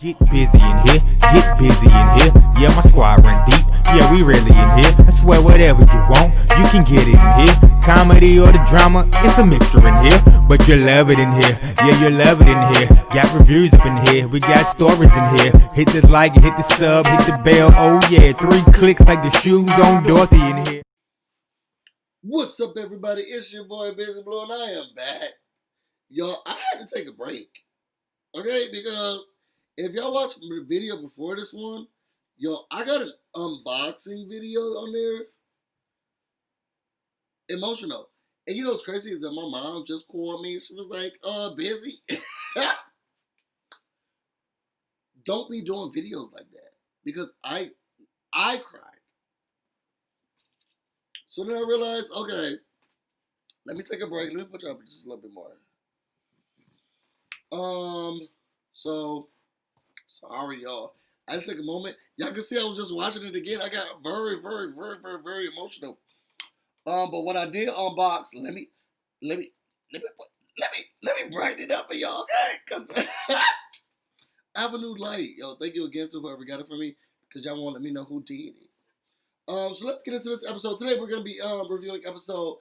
Get busy in here, get busy in here. Yeah, my squad run deep. Yeah, we really in here. I swear whatever you want, you can get it in here. Comedy or the drama, it's a mixture in here. But you love it in here. Yeah, you love it in here. Got reviews up in here. We got stories in here. Hit the like, hit the sub, hit the bell. Oh yeah, 3 clicks like the shoes on Dorothy in here. What's up, everybody? It's your boy BusyBlu, and I am back. Y'all, I had to take a break. Okay, because if y'all watched the video before this one, yo, I got an unboxing video on there. Emotional. And you know what's crazy is that my mom just called me. She was like, busy. Don't be doing videos like that. Because I cried. So then I realized, okay, let me take a break. Let me put you up just a little bit more. So, sorry, y'all. I had to take a moment. Y'all can see I was just watching it again. I got very emotional. But when I did unbox, let me brighten it up for y'all, okay? Cause I have a new light, yo. Thank you again to whoever got it for me, because y'all won't let me know who did it. So let's get into this episode. Today we're gonna be reviewing episode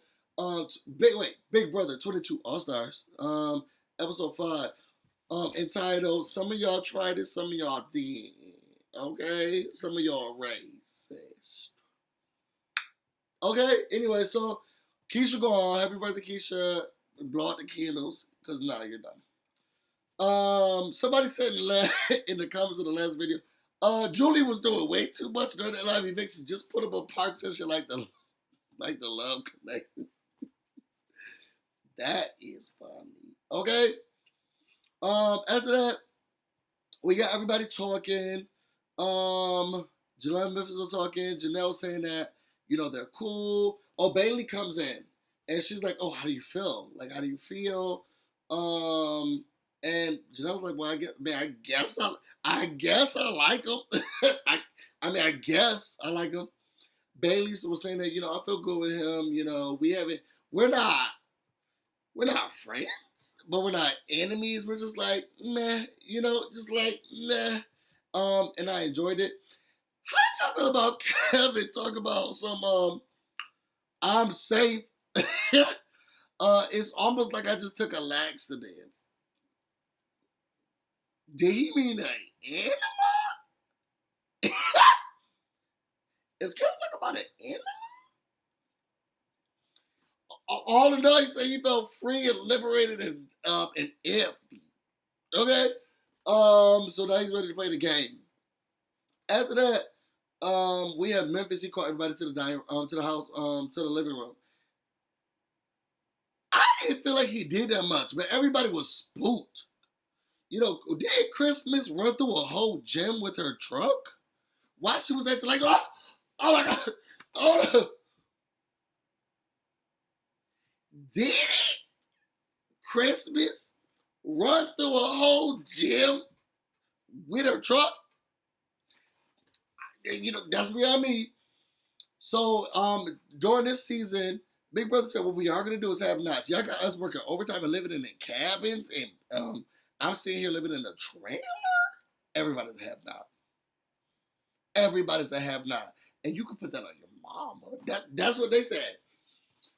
Big Brother 22 All Stars. Episode 5. Entitled "Some of y'all tried it, some of y'all did." Okay, some of y'all racist. Okay, anyway, so Keisha go on. Happy birthday, Keisha. Blow out the candles, because now you're done. Somebody said in the comments of the last video, Julie was doing way too much during that live eviction. Just put up a partition like the Love Connection. That is funny. Okay. After that, we got everybody talking. Janelle and Memphis are talking. Janelle saying that, you know, they're cool. Oh, Bailey comes in. And she's like, oh, how do you feel? Like, how do you feel? And Janelle's like, well, I guess I like him. I guess I like him. Bailey was saying that, you know, I feel good with him. You know, we're not friends, but we're not enemies. We're just like, meh, you know, just like, meh. And I enjoyed it. How did y'all feel about Kevin talking about some, I'm safe? It's almost like I just took a laxative. Did he mean an animal? Is Kevin talking about an animal? All in all, he said he felt free and liberated and empty. Okay? So now he's ready to play the game. After that, we have Memphis. He called everybody to the house, to the living room. I didn't feel like he did that much, but everybody was spooked. You know, did Christmas run through a whole gym with her truck? Why she was acting like, oh my God, oh no. Did Christmas run through a whole gym with her truck? You know, that's beyond me. So, during this season, Big Brother said, what we are going to do is have nights. Y'all got us working overtime and living in the cabins, and I'm sitting here living in a trailer? Everybody's a have-not. Everybody's a have-not. And you can put that on your mama. That's what they said.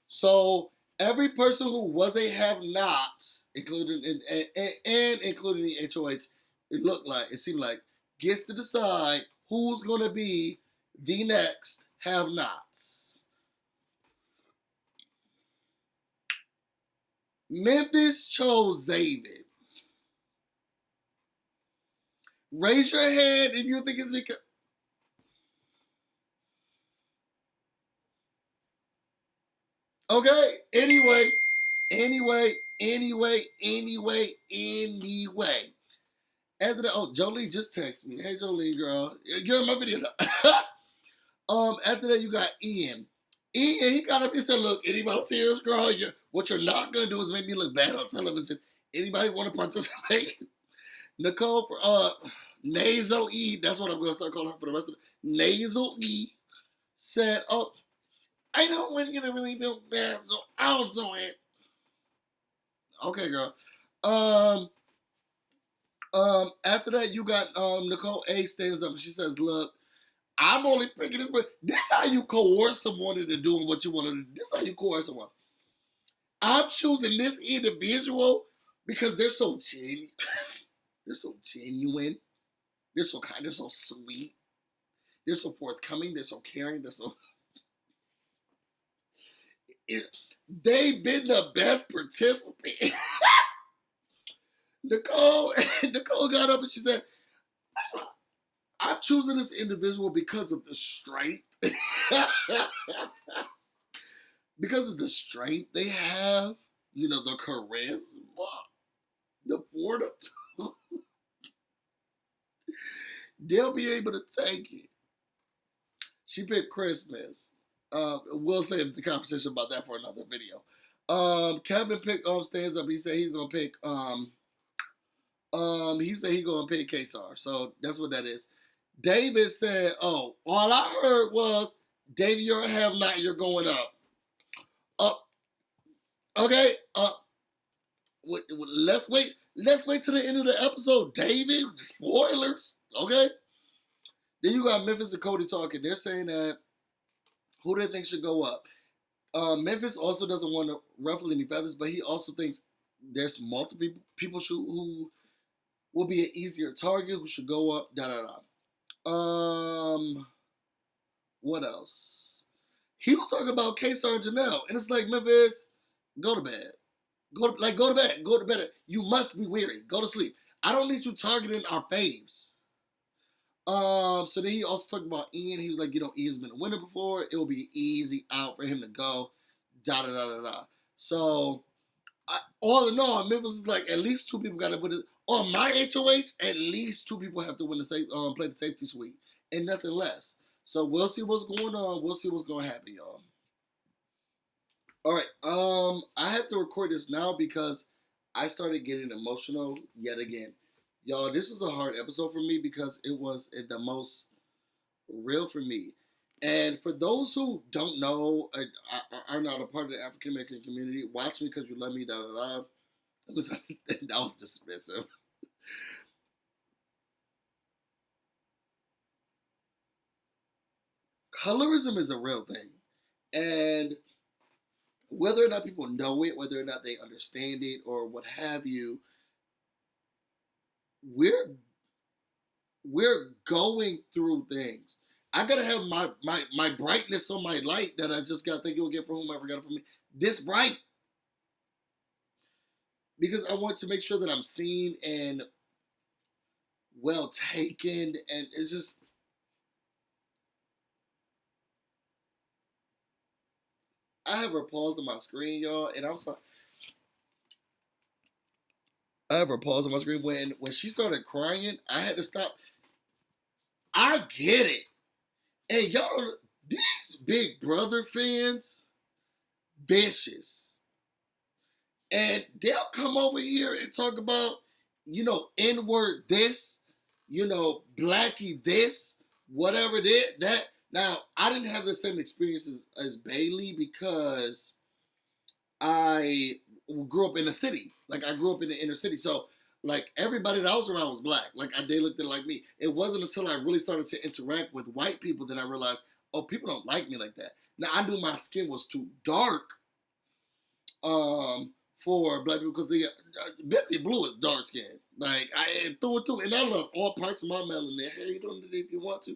So, every person who was a have-not, including the HOH, it seemed like, gets to decide who's going to be the next have-nots. Memphis chose David. Raise your hand if you think it's because... Okay, anyway. After that, Jolie just texted me. Hey, Jolie, girl. You're in my video now. After that, you got Ian. He got up and said, look, any volunteers, girl, what you're not going to do is make me look bad on television. Anybody want to participate? Nicole, Nasal E, that's what I'm going to start calling her for the rest of it. Nasal E said, oh, I don't want you to really feel bad, so I'll do it. Okay, girl. After that, you got Nicole A stands up and she says, "Look, I'm only picking this, but this how you coerce someone into doing what you want to do. This how you coerce someone. I'm choosing this individual because they're so genuine. They're so genuine. They're so kind. They're so sweet. They're so forthcoming. They're so caring. They're so. They've been the best participant." Nicole got up and she said, "I'm choosing this individual because of the strength." Because of the strength they have, the charisma, the fortitude. They'll be able to take it. She picked Christmas. We'll save the conversation about that for another video. Kevin picked stands up. He said he's gonna pick he said he's gonna pick Kesar. So that's what that is. David said, "Oh, all I heard was, David, you're a have not, you're going up." Okay. Let's wait. Let's wait till the end of the episode, David. Spoilers. Okay. Then you got Memphis and Cody talking. They're saying that who they think should go up. Memphis also doesn't want to ruffle any feathers, but he also thinks there's multiple people who will be an easier target, who should go up. What else? He was talking about Kesar and Janelle, and it's like, Memphis, go to bed. Go to bed. Go to bed. You must be weary. Go to sleep. I don't need you targeting our faves. So then he also talked about Ian. He was like, Ian's been a winner before. It will be easy out for him to go. So, all in all, Memphis was like, at least 2 people got to win it. On my HOH, at least 2 people have to win play the safety suite, and nothing less. So we'll see what's going on. We'll see what's going to happen, y'all. All right. I have to record this now because I started getting emotional yet again. Y'all, this is a hard episode for me because it was the most real for me. And for those who don't know, are not a part of the African American community, watch me because you love me, That was dismissive. Colorism is a real thing. And whether or not people know it, whether or not they understand it, or what have you, we're going through things. I gotta have my brightness on my light that I just gotta think you'll get from whomever got it from me. This bright. Because I want to make sure that I'm seen and well taken, and it's just, I have her paused on my screen, y'all, and I'm sorry. I have her paused on my screen. When she started crying, I had to stop. I get it. And y'all, these Big Brother fans, vicious. And they'll come over here and talk about, N-word this, Blackie this, whatever that. Now, I didn't have the same experiences as Bailey because I grew up in the city. Like, I grew up in the inner city. So, like, everybody that I was around was black. Like, they looked at it like me. It wasn't until I really started to interact with white people that I realized, oh, people don't like me like that. Now, I knew my skin was too dark for black people because BusyBlu is dark skinned. Like, I through and through. And I love all parts of my melanin. Hey, you don't if you want to.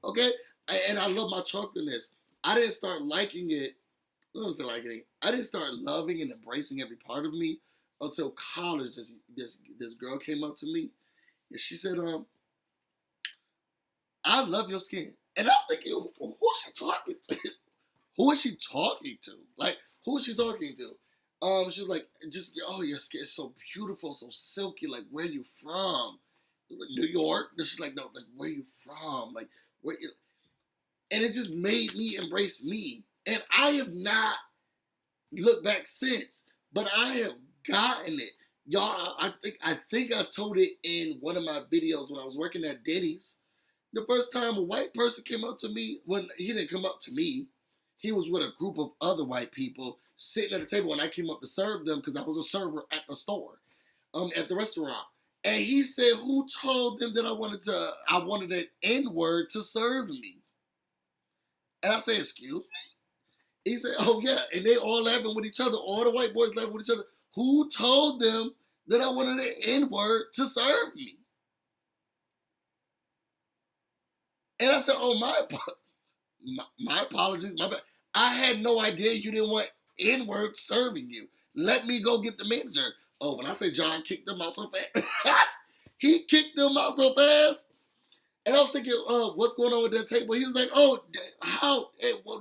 Okay? And I love my chocolateness. I didn't start liking it. I didn't start loving and embracing every part of me until college. This girl came up to me and she said, "I love your skin." And I'm thinking, who is she talking to? Who is she talking to? Like, who is she talking to? She's like, your skin is so beautiful, so silky. Like, where you from? Like, New York? And she's like, no, like, where you from? Like, where you? And it just made me embrace me. And I have not looked back since, but I have gotten it. Y'all, I think I told it in one of my videos when I was working at Denny's. The first time a white person came up to me, when he didn't come up to me, he was with a group of other white people sitting at a table, and I came up to serve them because I was a server at the store, at the restaurant. And he said, who told them that I wanted an N-word to serve me? And I said, excuse me? He said, oh yeah. And they all laughing with each other. All the white boys laughing with each other. Who told them that I wanted an N-word to serve me? And I said, oh, my apologies, my bad. I had no idea you didn't want N-word serving you. Let me go get the manager. Oh, when I say John kicked them out so fast, he kicked them out so fast. And I was thinking, what's going on with that table? He was like, oh, how?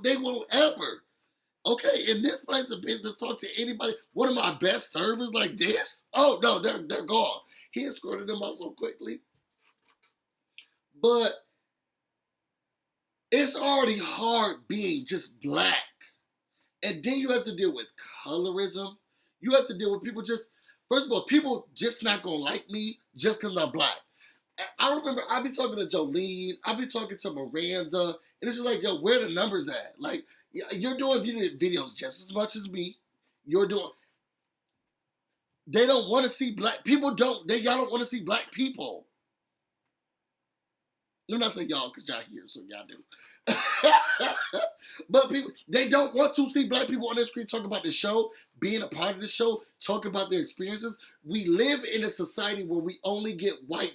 They won't ever. Okay, in this place of business, talk to anybody. One of my best servers like this? Oh, no, they're gone. He escorted them out so quickly. But it's already hard being just black. And then you have to deal with colorism. You have to deal with people just, first of all, people just not going to like me just because I'm black. I remember I be talking to Jolene, I be talking to Miranda, and it's just like, yo, where the numbers at? Like, you're doing videos just as much as me. They don't want to see black people. Y'all don't want to see black people. Let me not say y'all because y'all here, so y'all do. But people, they don't want to see black people on their screen talk about the show, being a part of the show, talk about their experiences. We live in a society where we only get white.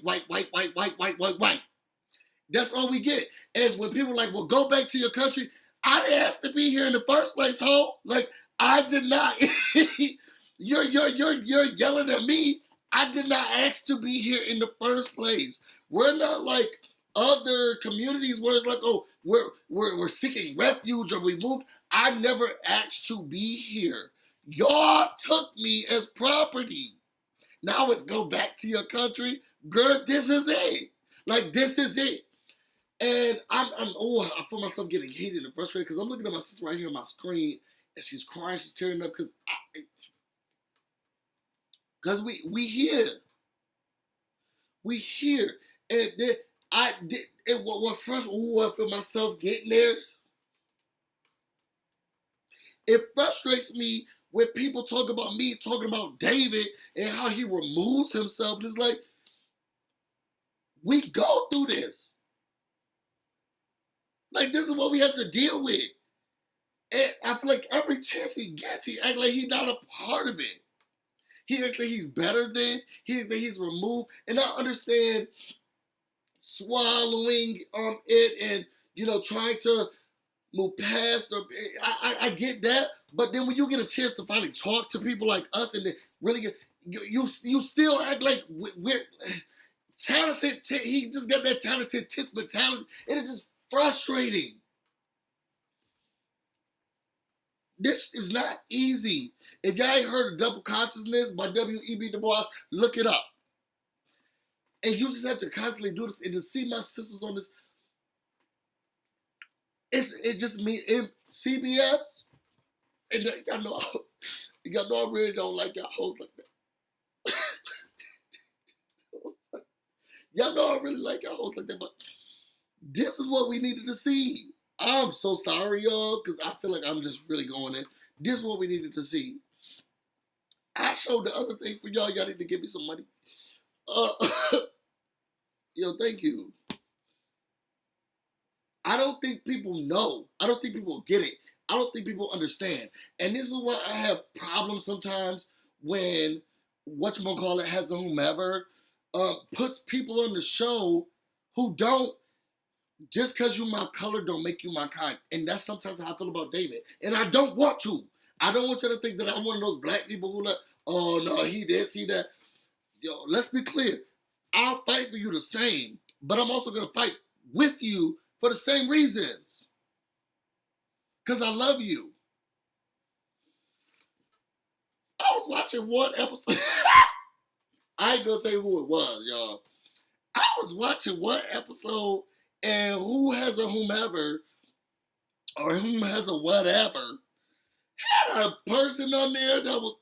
That's all we get. And when people are like, well, go back to your country, I didn't ask to be here in the first place, ho. Like, I did not. You're yelling at me. I did not ask to be here in the first place. We're not like other communities where it's like, oh, we're seeking refuge or we moved. I never asked to be here. Y'all took me as property. Now it's go back to your country. Girl, this is it. Like, this is it. And I feel myself getting heated and frustrated because I'm looking at my sister right here on my screen and she's crying, she's tearing up because we here. We here. And then I feel myself getting there. It frustrates me when people talk about me, talking about David and how he removes himself. And it's like, we go through this. Like, this is what we have to deal with. And I feel like every chance he gets, he acts like he's not a part of it. He acts like he's better than, he acts like he's removed. And I understand swallowing it and, trying to move past. I get that. But then when you get a chance to finally talk to people like us and then really get, you still act like we're talented. He just got that talented tip mentality. And it's just frustrating. This is not easy. If y'all ain't heard of Double Consciousness by W.E.B. Du Bois, look it up. And you just have to constantly do this. And to see my sisters on this, it just means CBS. And y'all know I really don't like y'all hosts like that. Y'all know I really like y'all hosts like that, but this is what we needed to see. I'm so sorry, y'all, because I feel like I'm just really going in. This is what we needed to see. I showed the other thing for y'all. Y'all need to give me some money. Thank you. I don't think people know. I don't think people get it. I don't think people understand. And this is why I have problems sometimes when whatchamacallit has a whomever puts people on the show who don't, just because you my color don't make you my kind. And that's sometimes how I feel about David. And I don't want to. I don't want you to think that I'm one of those black people who like, oh no, he this, he that. Yo, let's be clear. I'll fight for you the same, but I'm also going to fight with you for the same reasons. Because I love you. I was watching one episode. I ain't going to say who it was, y'all. I was watching one episode, and who has a whomever or whom has a whatever had a person on there that was,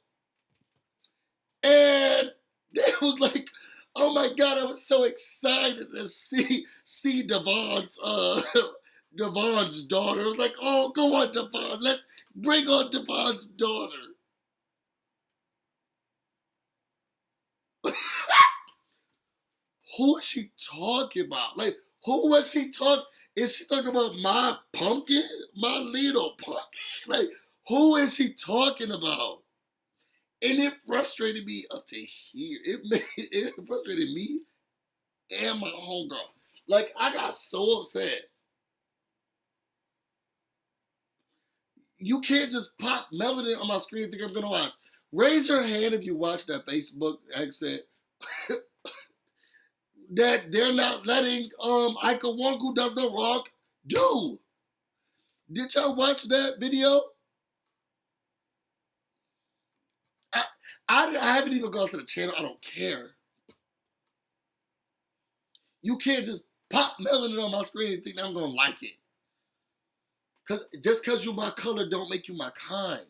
and they was like, oh my God, I was so excited to see Devon's daughter. I was like, oh, go on, Devon. Let's bring on Devon's daughter. who is she talking about? Like, who was she talking? Is she talking about my pumpkin? My little pumpkin? Like, who is she talking about? And it frustrated me up to here. It frustrated me and my homegirl. Like, I got so upset. You can't just pop melanin on my screen and think I'm gonna watch. Raise your hand if you watch that Facebook exit that they're not letting Ika Wonku Does the Rock do. Did y'all watch that video? I haven't even gone to the channel. I don't care. You can't just pop melanin on my screen and think I'm gonna like it. Just cause you my color don't make you my kind.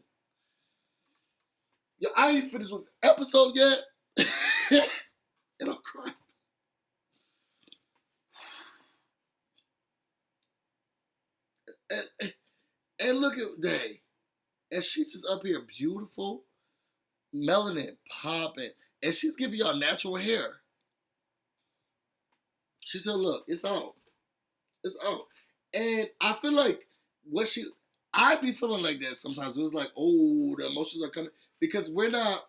Yo, I ain't finished with the episode yet. And I'm crying. And look at Day. And she just up here beautiful, melanin popping. And she's giving y'all natural hair. She said, look, it's out. It's out. And I feel like I be feeling like that sometimes. It was like, oh, the emotions are coming. Because we're not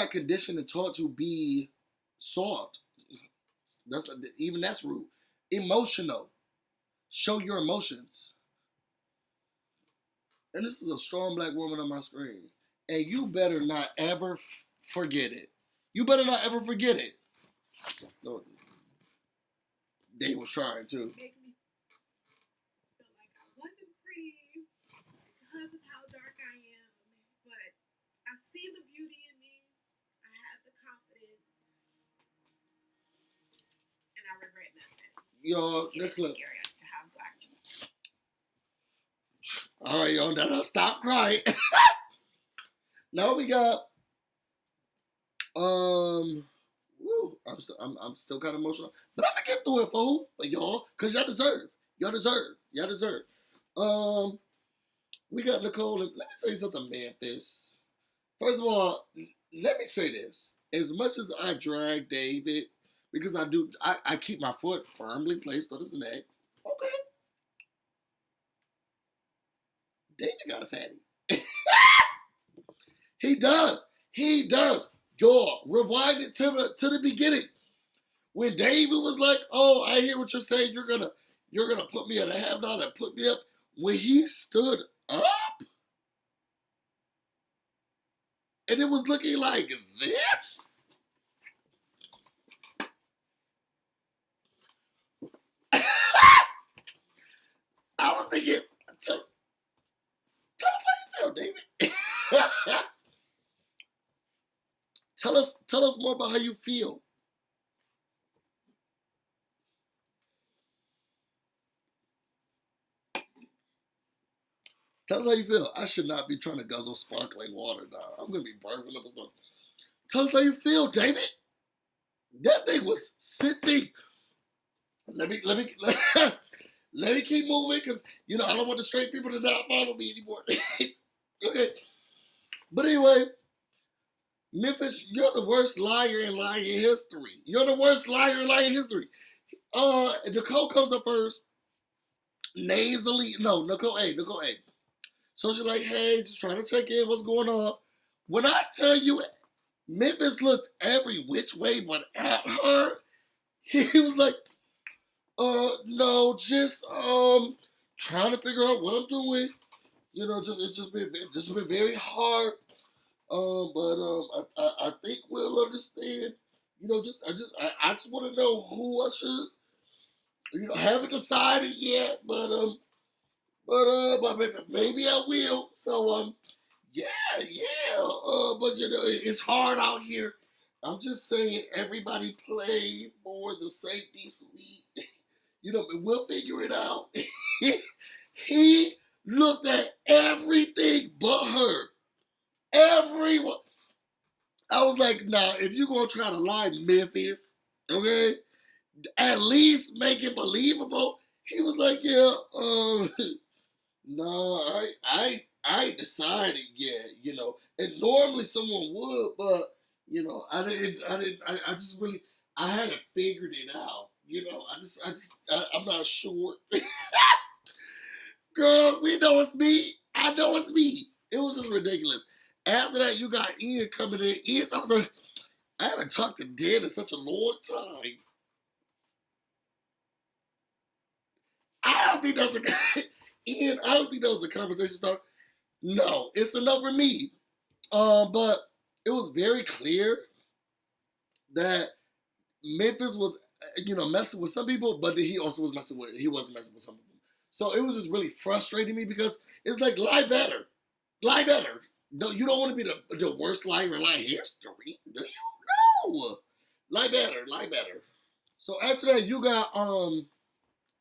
conditioned and taught to be soft. That's rude. Emotional. Show your emotions. And this is a strong black woman on my screen. And you better not ever forget it. You better not ever forget it. No, they was trying to. Make me feel like I wasn't pretty because of how dark I am. But I see the beauty in me. I have the confidence. And I regret nothing. Y'all, let's look. Scary to have black children. All right, y'all, now stop crying. Now we got woo, I'm still kind of emotional, but I'm gonna get through it, fool. But y'all, cause y'all deserve. We got Nicole, and let me tell you something, Memphis. First of all, let me say this: as much as I drag David, because I keep my foot firmly placed on his neck. Okay, David got a fatty. He does. Y'all, rewind it to the beginning. When David was like, oh, I hear what you're saying, you're gonna put me at a have not and put me up. When he stood up, and it was looking like this. I was thinking, tell us how you feel, David. Tell us more about how you feel. Tell us how you feel. I should not be trying to guzzle sparkling water now. I'm gonna be burping up a stuff. Tell us how you feel, David. That thing was sitting. Let me keep moving, because I don't want the straight people to not follow me anymore. Okay. But anyway, Memphis, you're the worst liar in lying history. You're the worst liar in lying history. Nicole comes up first, nasally. No, Nicole A. So she's like, hey, just trying to check in. What's going on? When I tell you, Memphis looked every which way but at her. He was like, no, just trying to figure out what I'm doing. It's just been very hard. But I think we'll understand. I just want to know who I should. Haven't decided yet, but maybe I will. So yeah. But it's hard out here. I'm just saying, everybody play for the safety suite. But we'll figure it out. He looked at everything but her. Everyone. I was like, nah, if you're going to try to lie, Memphis, okay, at least make it believable. He was like, yeah, no, I ain't decided yet, And normally someone would, but, I just really, I hadn't figured it out. I'm not sure. Girl, we know it's me. I know it's me. It was just ridiculous. After that, you got Ian coming in. Ian, I haven't talked to Dan in such a long time. I don't think that's a Ian. I don't think that was a conversation starter. No, it's enough for me. But it was very clear that Memphis was, messing with some people, but he also was he wasn't messing with some people. So it was just really frustrating me because it's like, lie better. Lie better. You don't want to be the worst liar in history, do you? No. Lie better. Lie better. So after that, you got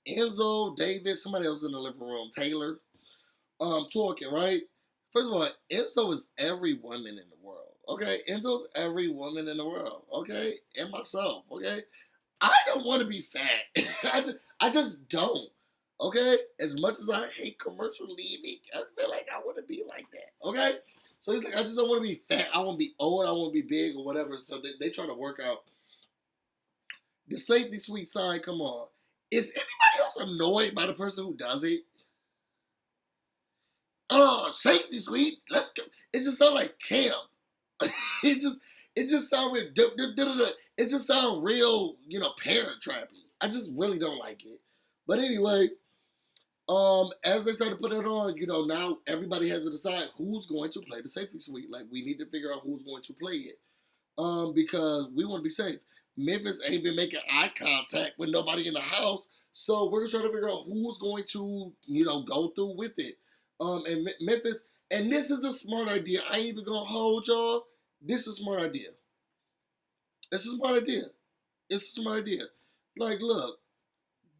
Enzo, David, somebody else in the living room, Taylor, talking, right? First of all, Enzo is every woman in the world, okay? Enzo's every woman in the world, okay? And myself, okay? I don't want to be fat. I just don't, okay? As much as I hate commercial leaving, I feel like I want to be like that, okay? So he's like, I just don't want to be fat. I want to be old. I want to be big or whatever. So they try to work out. The safety suite sign, come on. Is anybody else annoyed by the person who does it? Oh, safety suite. Let's go. It just sounds like camp. it just sounds real. It just sounds real, parent trappy. I just really don't like it. But anyway, as they started putting it on, now everybody has to decide who's going to play the safety suite. Like, we need to figure out who's going to play it. Because we want to be safe. Memphis ain't been making eye contact with nobody in the house, so we're trying to figure out who's going to, go through with it. And Memphis, and this is a smart idea. I ain't even gonna hold y'all. This is a smart idea. It's a smart idea. It's a smart idea. Like, look,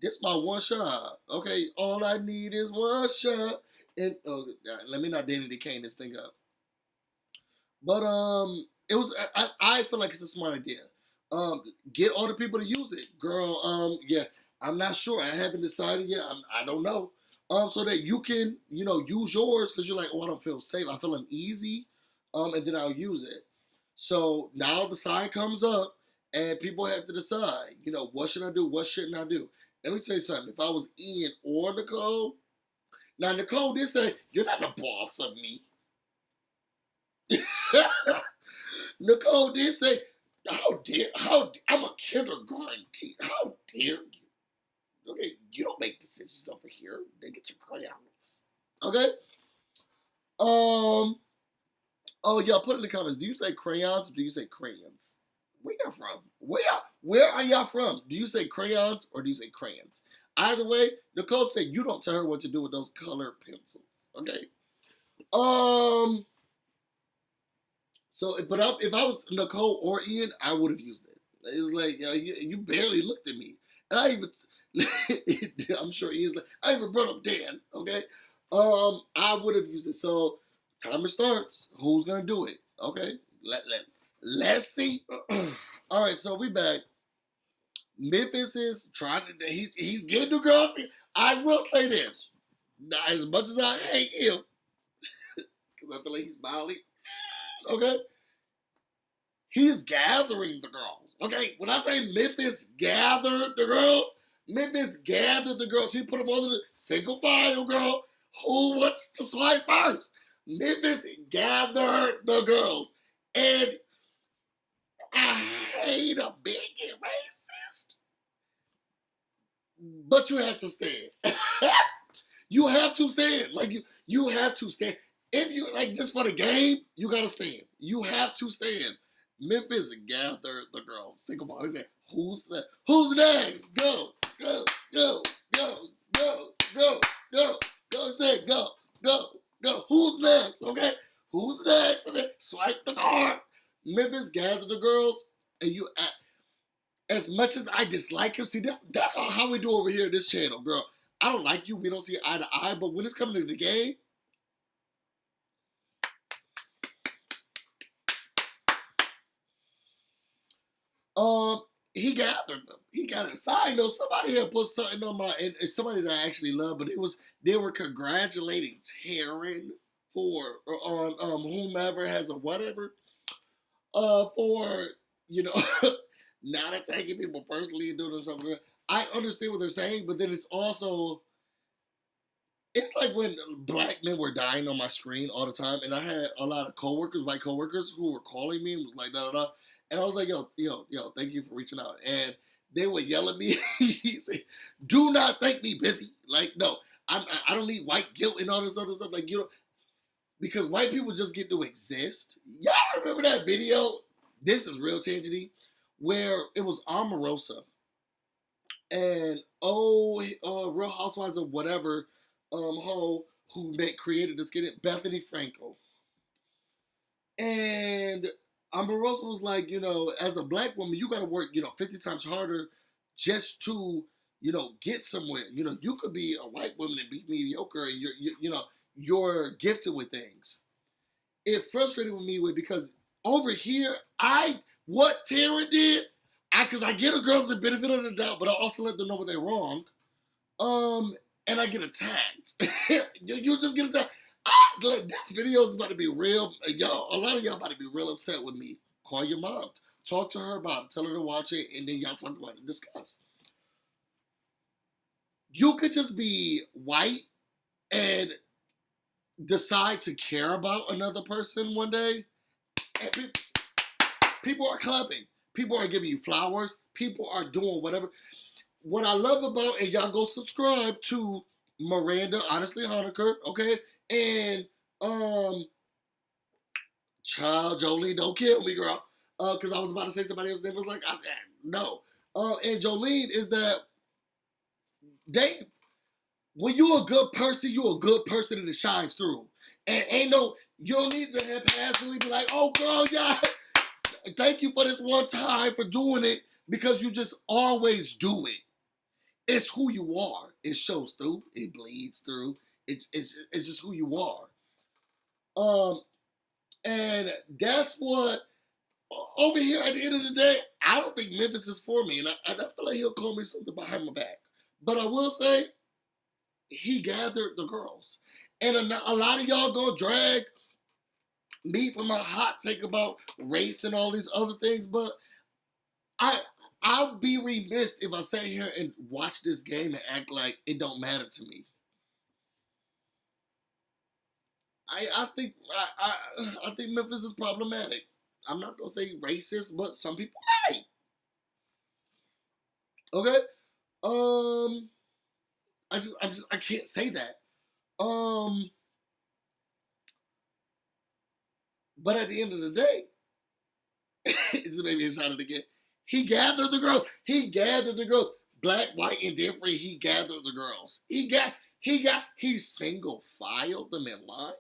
this my one shot. Okay, all I need is one shot. And let me not Danny Kane this thing up. But it was. I feel like it's a smart idea. Get all the people to use it, girl. Yeah, I'm not sure. I haven't decided yet. I don't know. So that you can, use yours because you're like, oh, I don't feel safe. I feel uneasy. And then I'll use it. So now the sign comes up, and people have to decide, what should I do? What shouldn't I do? Let me tell you something. If I was Ian or Nicole, now Nicole did say, you're not the boss of me. Nicole did say, I'm a kindergarten teacher. How dare you? Okay, you don't make decisions over here. They get your crayons. Okay? Oh, y'all put in the comments, do you say crayons or do you say crayons? Where y'all from? Where are y'all from? Do you say crayons or do you say crayons? Either way, Nicole said you don't tell her what to do with those colored pencils. Okay? So, but if I was Nicole or Ian, I would have used it. It was like, you barely looked at me. And I even, I'm sure Ian's like, I even brought up Dan, okay? I would have used it. So, timer starts. Who's going to do it? Okay? Let's see. All right, so we back. Memphis is trying to, he's getting the girls. I will say this. Now, as much as I hate him, because I feel like he's Molly, okay? He's gathering the girls. Okay, when I say Memphis gathered the girls, Memphis gathered the girls. He put them on the single file, girl. Who wants to swipe first? Memphis gathered the girls. And I hate a bigot racist, but you have to stand. You have to stand. Like, you have to stand. If you, like, just for the game, you got to stand. You have to stand. Memphis gathered the girls. Single ball. He said, who's next? Who's next? Go, go, go, go, go, go, go, go. He said, go, go, go. Who's next? Okay? Who's next? Okay. Swipe the card. Memphis gathered the girls, and you, as much as I dislike him, see, that's how we do over here in this channel, girl. I don't like you. We don't see eye to eye, but when it's coming to the game, he gathered them. He gathered. Side note, somebody had put something on and somebody that I actually love, but they were congratulating Taryn on whomever has a whatever, for not attacking people personally and doing something. I understand what they're saying, but then it's also, it's like when black men were dying on my screen all the time, and I had a lot of coworkers, white coworkers, who were calling me and was like, da da da. And I was like, yo, thank you for reaching out. And they would yell at me. He said, do not think me busy. Like, no, I don't need white guilt and all this other stuff. Like, because white people just get to exist. Y'all remember that video? This is real tangent, where it was Omarosa and Real Housewives of whatever, who created this kid, Bethany Frankel. And Omarosa was like, as a black woman, you got to work, 50 times harder just to, get somewhere. You could be a white woman and be mediocre, and you're gifted with things. It frustrated with me because over here, what Taryn did, because I get a girls the benefit of the doubt, but I also let them know when they're wrong. And I get attacked. you just get attacked. This video is about to be real. Y'all, a lot of y'all about to be real upset with me. Call your mom. Talk to her about it. Tell her to watch it, and then y'all talk about it and discuss. You could just be white and decide to care about another person one day, and people are clapping. People are giving you flowers. People are doing whatever. What I love about, and y'all go subscribe to Miranda, Honestly Honecker, okay? And, child, Jolene, don't kill me, girl. Because I was about to say somebody else's name. I was like, no. And Jolene is that when you're a good person and it shines through. And you don't need to haphazardly be like, oh, girl, yeah, thank you for this one time for doing it, because you just always do it. It's who you are. It shows through. It bleeds through. It's just who you are. And that's what, over here at the end of the day, I don't think Memphis is for me. And I feel like he'll call me something behind my back. But I will say, he gathered the girls. And a lot of y'all gonna drag me for my hot take about race and all these other things, but I'll be remiss if I sat here and watch this game and act like it don't matter to me. I think Memphis is problematic. I'm not gonna say racist, but some people might. Okay? I can't say that. But at the end of the day, it just made me excited again. He gathered the girls. Black, white, and different. He gathered the girls. He single filed them in line.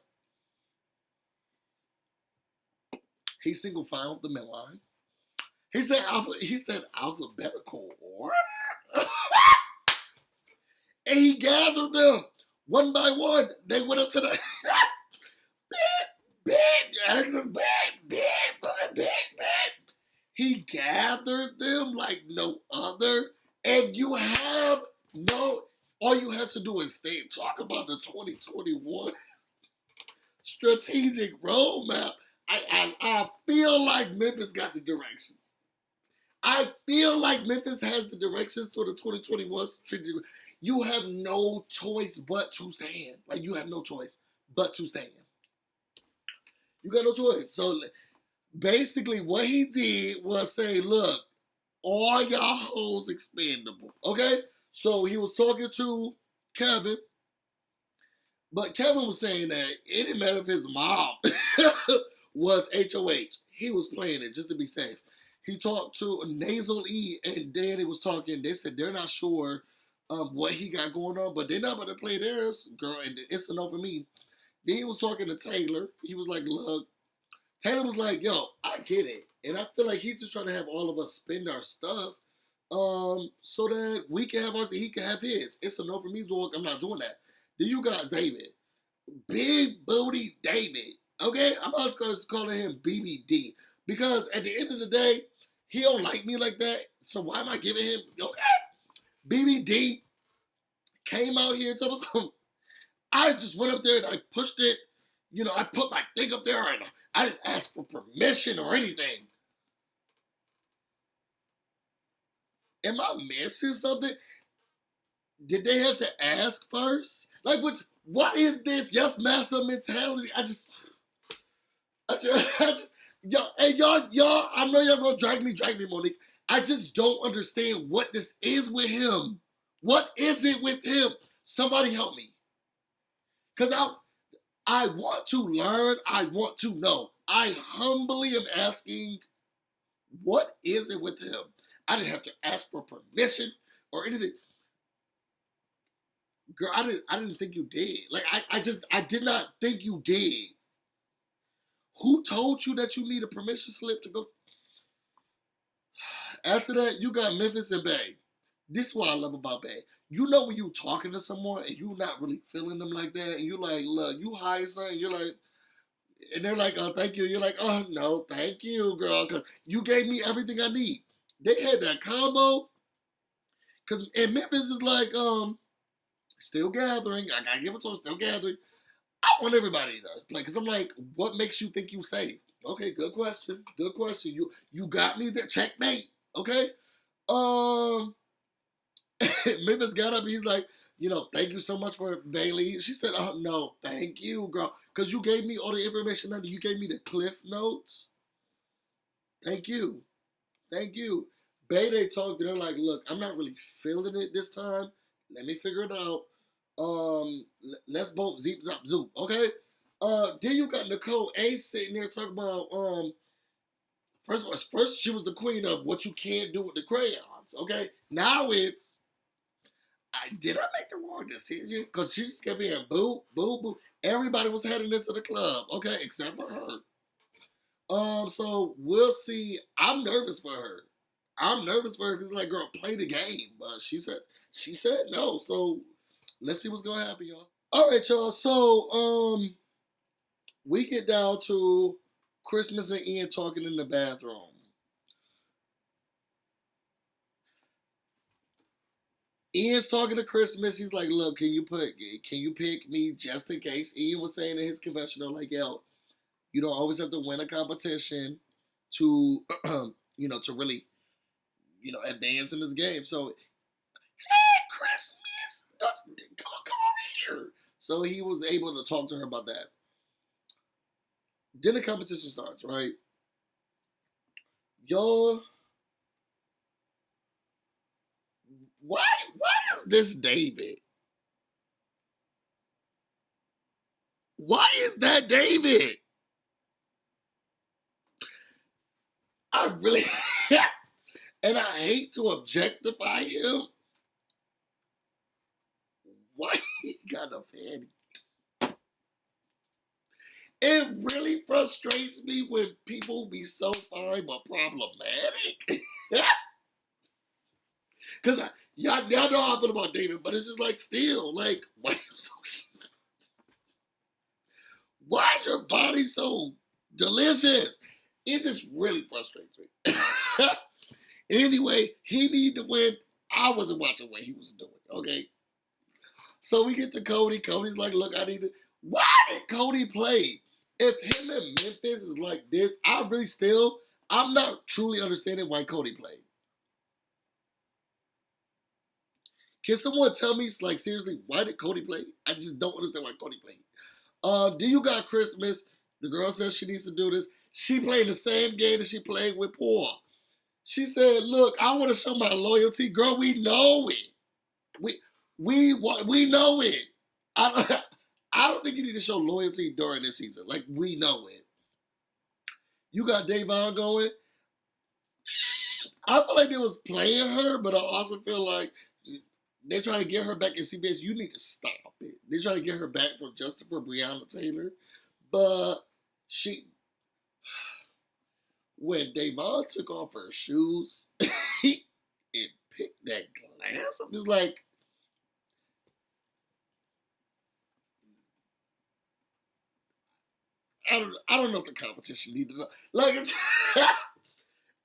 He said alphabetical order. And he gathered them one by one. They went up to the He gathered them like no other. And all you have to do is stay and talk about the 2021 strategic roadmap. I feel like Memphis got the directions. I feel like Memphis has the directions to the 2021 strategic. You have no choice but to stand. Like, you have no choice but to stand. You got no choice. So basically what he did was say, look, all y'all hoes expendable. Okay? So he was talking to Kevin, but Kevin was saying that it didn't matter if his mom was HOH. He was playing it just to be safe. He talked to Nasal E, and Danny was talking. They said they're not sure what he got going on, but they're not about to play theirs, girl, and it's a no for me. Then he was talking to Taylor. He was like, look, Taylor was like, yo, I get it. And I feel like he's just trying to have all of us spend our stuff so that we can have ours and he can have his. It's a no for me, Zorg. I'm not doing that. Then you got David. Big Booty David. Okay? I'm also calling him BBD. Because at the end of the day, he don't like me like that. So why am I giving him, okay? BBD came out here and told us something. I just went up there and I pushed it. I put my thing up there and I didn't ask for permission or anything. Am I missing something? Did they have to ask first? Like, what is this yes massa mentality? Y'all, I know y'all gonna drag me, Monique. I just don't understand what this is with him. What is it with him? Somebody help me. Because I want to learn. I want to know. I humbly am asking, what is it with him? I didn't have to ask for permission or anything. Girl, I didn't think you did. Like, I did not think you did. Who told you that you need a permission slip to go? After that, you got Memphis and Bay. This is what I love about Bay. You know when you talking to someone and you not really feeling them like that, and you like, look, you hide something, you're like, and they're like, oh, thank you. You're like, oh, no, thank you, girl, because you gave me everything I need. They had that combo, and Memphis is like, still gathering. I gotta give it to them, still gathering. I want everybody to play, because I'm like, what makes you think you safe? Okay, good question. Good question. You got me there. Checkmate. Okay. Memphis got up. He's like, thank you so much for Bailey. She said, oh, no, thank you, girl. Because you gave me all the information. You gave me the cliff notes. Thank you. Thank you. Bay, they talked. They're like, look, I'm not really feeling it this time. Let me figure it out. Let's both zip, zap, zoop. Okay? Then you got Nicole A sitting there talking about, first she was the queen of what you can't do with the crayons. Okay? Now it's, did I make the wrong decision? Because she just kept hearing boo, boo, boo. Everybody was heading into the club, okay, except for her. So we'll see. I'm nervous for her. Because like, girl, play the game. But she said no. So let's see what's gonna happen, y'all. All right, y'all. So we get down to Christmas and Ian talking in the bathroom. Ian's talking to Christmas. He's like, look, can you pick me just in case? Ian was saying in his confessional, like, yo, you don't always have to win a competition to, to really, advance in this game. So, hey, Christmas, come over here. So he was able to talk to her about that. Then the competition starts, right? Y'all, why is this David? Why is that David? I really, and I hate to objectify him. Why he got a fanny? It really frustrates me when people be so fine but problematic. Because y'all know how I feel about David, but it's just like, still, like, why are you so cute? Why is your body so delicious? It just really frustrates me. Anyway, he needed to win. I wasn't watching what he was doing, okay? So we get to Cody. Cody's like, look, I need to. Why did Cody play? If him and Memphis is like this, I'm not truly understanding why Cody played. Can someone tell me, like, seriously, why did Cody play? I just don't understand why Cody played. Do you got Christmas? The girl says she needs to do this. She played the same game that she played with Paul. She said, look, I want to show my loyalty. Girl, we know it. We know it. I don't think you need to show loyalty during this season. Like, we know it. You got Davon going. I feel like they was playing her, but I also feel like they're trying to get her back in CBS. You need to stop it. They're trying to get her back for Breonna Taylor. But when Davon took off her shoes and picked that glass up, it's like, I don't know if the competition needed to, like,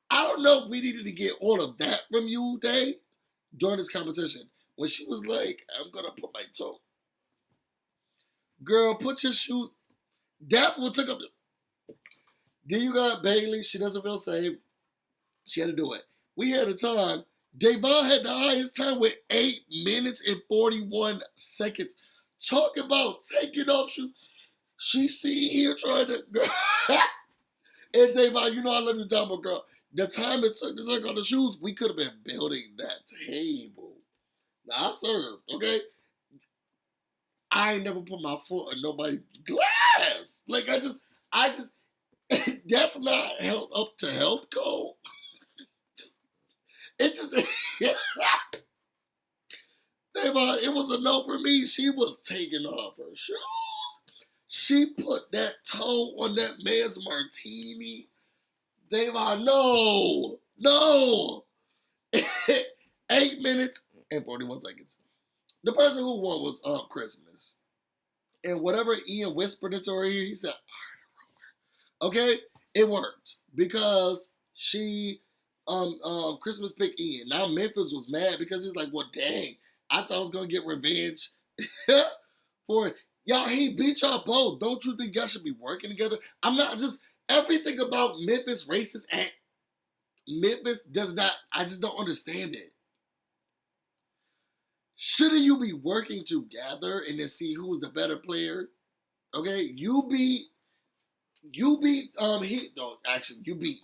I don't know if we needed to get all of that from you, Dave, during this competition. When she was like, I'm going to put my toe. Girl, put your shoes. That's what took up the. Then you got Bailey. She doesn't feel safe. She had to do it. We had a time. Davon had the highest time with 8 minutes and 41 seconds. Talk about taking off shoes. She seen here trying to and Davon, you know I love you, Tombo girl. The time it took to take off the shoes, we could have been building that table. Now I served, okay? I ain't never put my foot on nobody's glass. Like I just that's not held up to health code. It just Davon, it was a no for me. She was taking off her shoes. She put that toe on that man's martini. Davon, no. 8 minutes and 41 seconds. The person who won was Christmas. And whatever Ian whispered into her ear, he said, okay, it worked. Because she Christmas picked Ian. Now Memphis was mad because he's like, well, dang, I thought I was gonna get revenge for it. Y'all, he beat y'all both. Don't you think y'all should be working together? I'm not just everything about Memphis racist act. Memphis does not, I just don't understand it. Shouldn't you be working together and then see who's the better player? Okay, you beat you beat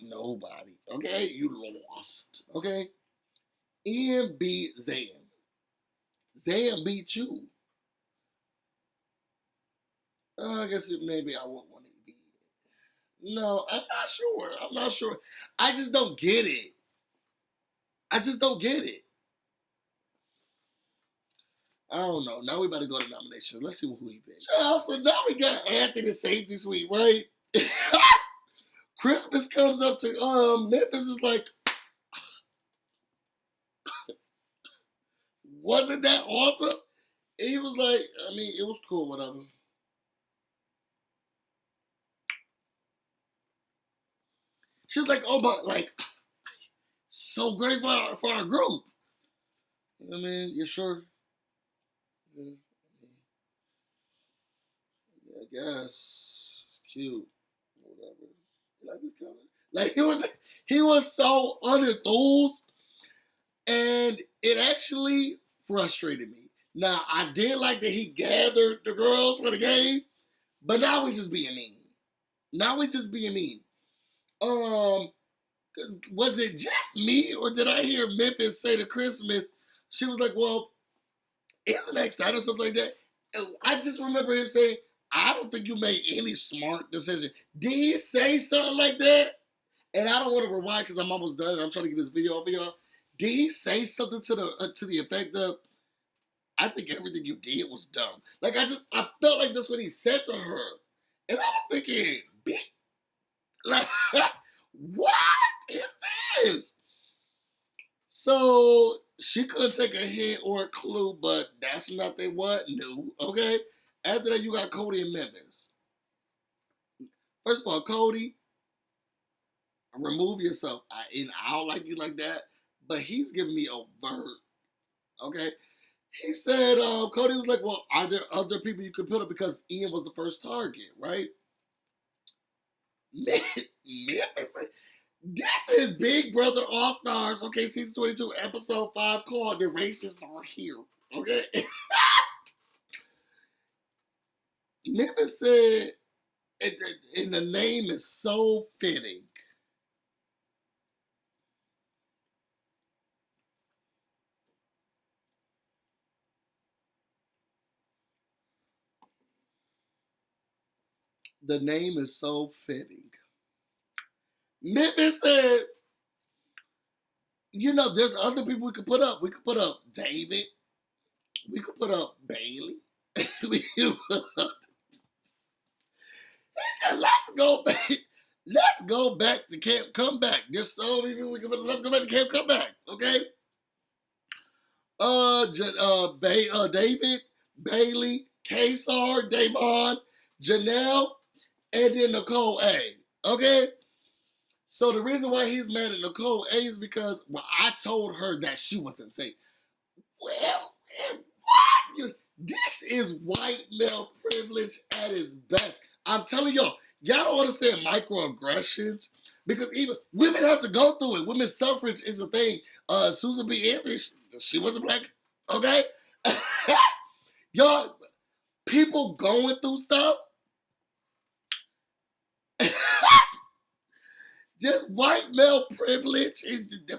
nobody. Okay, you lost. Okay, Ian beat Zan. Zan beat you. I guess maybe I won't want to beat. No, I'm not sure. I just don't get it. I don't know. Now we better go to nominations. Let's see who he picked. So now we got Anthony Safety Suite, right? Christmas comes up to Memphis is like, wasn't that awesome? And he was like, I mean, it was cool, whatever. She's like, oh, but like, so great for our group. You know what I mean? You sure? Yeah, I guess it's cute. Whatever. You like this color? Like he was so unenthused, and it actually frustrated me. Now I did like that he gathered the girls for the game, but now we just being mean. Was it just me, or did I hear Memphis say to Christmas? She was like, "Well, isn't that exciting?" or something like that. And I just remember him saying, "I don't think you made any smart decision." Did he say something like that? And I don't want to rewind because I'm almost done and I'm trying to get this video off of y'all. Did he say something to the effect of, "I think everything you did was dumb"? Like I felt like that's what he said to her, and I was thinking, like, what is this? So she couldn't take a hint or a clue, but that's nothing what new. Okay. After that, you got Cody and Memphis. First of all, Cody, remove yourself. I don't like you like that, but he's giving me overt. Okay. He said, Cody was like, well, are there other people you could put up because Ian was the first target, right? Memphis, this is Big Brother All Stars, okay, season 22, episode 5, called "The Racists Are Here." Okay, Memphis said, and the name is so fitting. The name is so fitting. Memphis said, you know, there's other people we could put up. We could put up David. We could put up Bailey. He said, let's go back to Camp Comeback. There's so many people we could put up. Let's go back to Camp Comeback, okay? David, Bailey, Kesar, Davon, Janelle, and then Nicole A. Okay? So the reason why he's mad at Nicole A is because, well, I told her that she was insane. Well, what? This is white male privilege at its best. I'm telling y'all don't understand microaggressions because even women have to go through it. Women's suffrage is a thing. Susan B. Anthony, she was a black, okay? Y'all, people going through stuff. Just white male privilege is they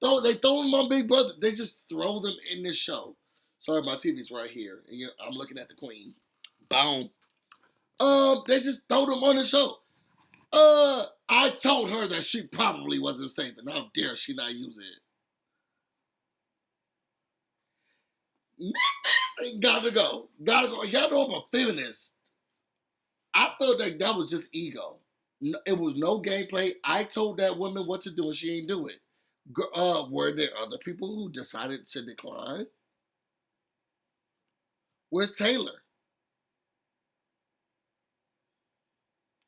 throw them on Big Brother. They just throw them in this show. Sorry, my TV's right here, and I'm looking at the Queen. Boom. They just throw them on the show. I told her that she probably wasn't safe, and how dare she not use it? Memphis gotta go. Gotta go. Y'all know I'm a feminist. I felt like that was just ego. It was no gameplay. I told that woman what to do, and she ain't do it. Were there other people who decided to decline? Where's Taylor?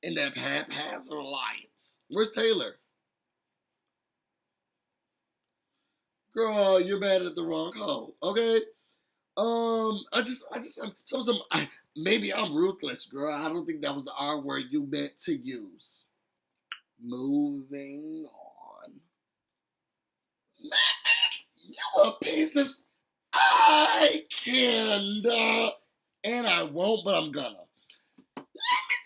In that haphazard alliance. Where's Taylor? Girl, you're mad at the wrong hoe. Okay? Maybe I'm ruthless, girl. I don't think that was the R word you meant to use. Moving on. Memphis, you a piece of... I cannot, and I won't, but I'm gonna. Let me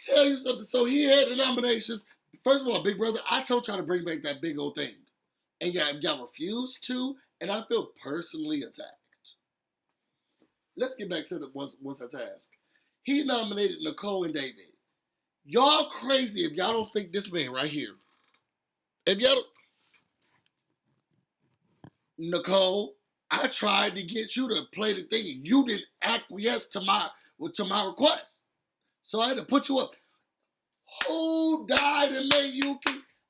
tell you something. So he had the nominations. First of all, Big Brother, I told y'all to bring back that big old thing. And y'all refused to, and I feel personally attacked. Let's get back to what's the task. He nominated Nicole and David. Y'all crazy if y'all don't think this man right here. If y'all don't... Nicole, I tried to get you to play the thing. You didn't acquiesce to my request. So I had to put you up. Who died and made you...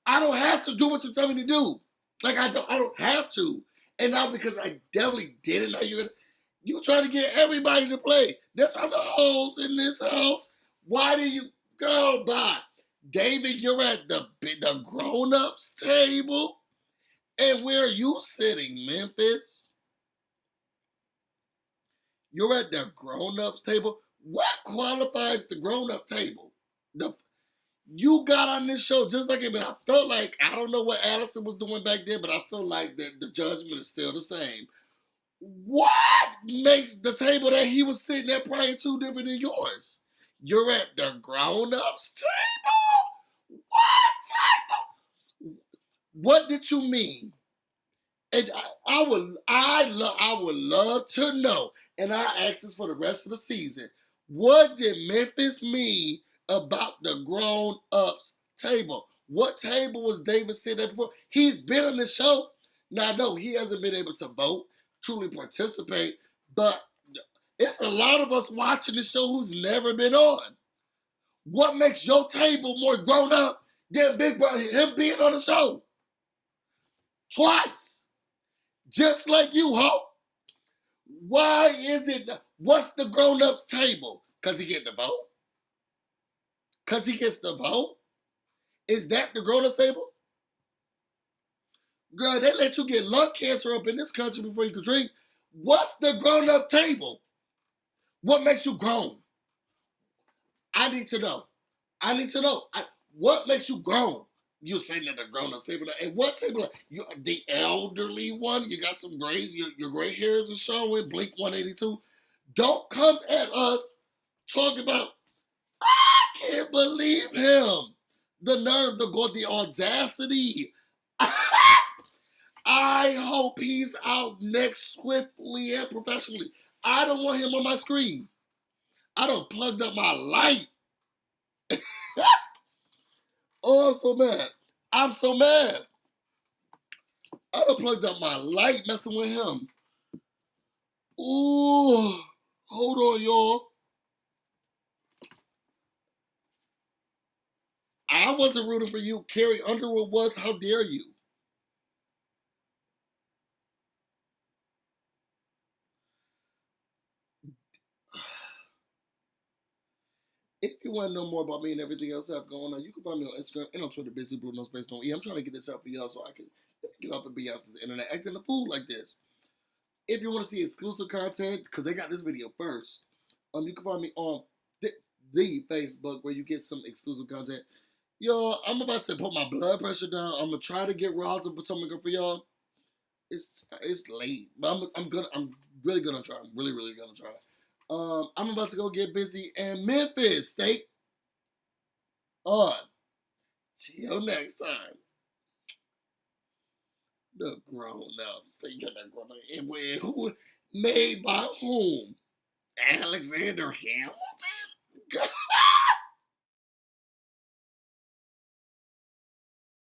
I don't have to do what you tell me to do. Like, I don't have to. And now because I definitely did it, now you trying to get everybody to play. That's how the hoes in this house. Why do you... Girl, bye. David, you're at the grown-ups table. And where are you sitting, Memphis? You're at the grown-ups table. What qualifies the grown-up table? You got on this show just like him, and I felt like, I don't know what Allison was doing back then, but I feel like the judgment is still the same. What makes the table that he was sitting at prior to different than yours? You're at the grown-ups table? What table? What did you mean? And I would love to know, and I ask this for the rest of the season. What did Memphis mean about the grown-ups table? What table was David sitting at before? He's been on the show. Now, I know he hasn't been able to vote, truly participate, but it's a lot of us watching the show who's never been on. What makes your table more grown-up than Big Brother, him being on the show? Twice. Just like you, ho. Why is it... What's the grown-ups table? Because he getting the vote? Because he gets the vote? Is that the grown-ups table? Girl, they let you get lung cancer up in this country before you can drink. What's the grown-up table? What makes you grown? I need to know. What makes you grown? You're sitting at the grown-ups table. And what table? You the elderly one? You got some grays? Your gray hairs are showing. Blink 182. Don't come at us talking about, I can't believe him. The nerve, the audacity. I hope he's out next swiftly and professionally. I don't want him on my screen. I done plugged up my light. Oh, I'm so mad. I done plugged up my light messing with him. Ooh, hold on, y'all. I wasn't rooting for you. Carrie Underwood was. How dare you? If you want to know more about me and everything else I have going on, you can find me on Instagram and on Twitter, BusyBlu, no space, no E. I'm trying to get this out for y'all so I can get off of Beyonce's internet acting a fool like this. If you want to see exclusive content, because they got this video first, you can find me on the Facebook where you get some exclusive content. Y'all, I'm about to put my blood pressure down. I'm going to try to get Roz and put something up for y'all. It's late, but I'm really gonna try. I'm really gonna try. I'm about to go get busy in Memphis. Stay on. Till next time. The grown ups. So you got that grown up. And who made by whom? Alexander Hamilton?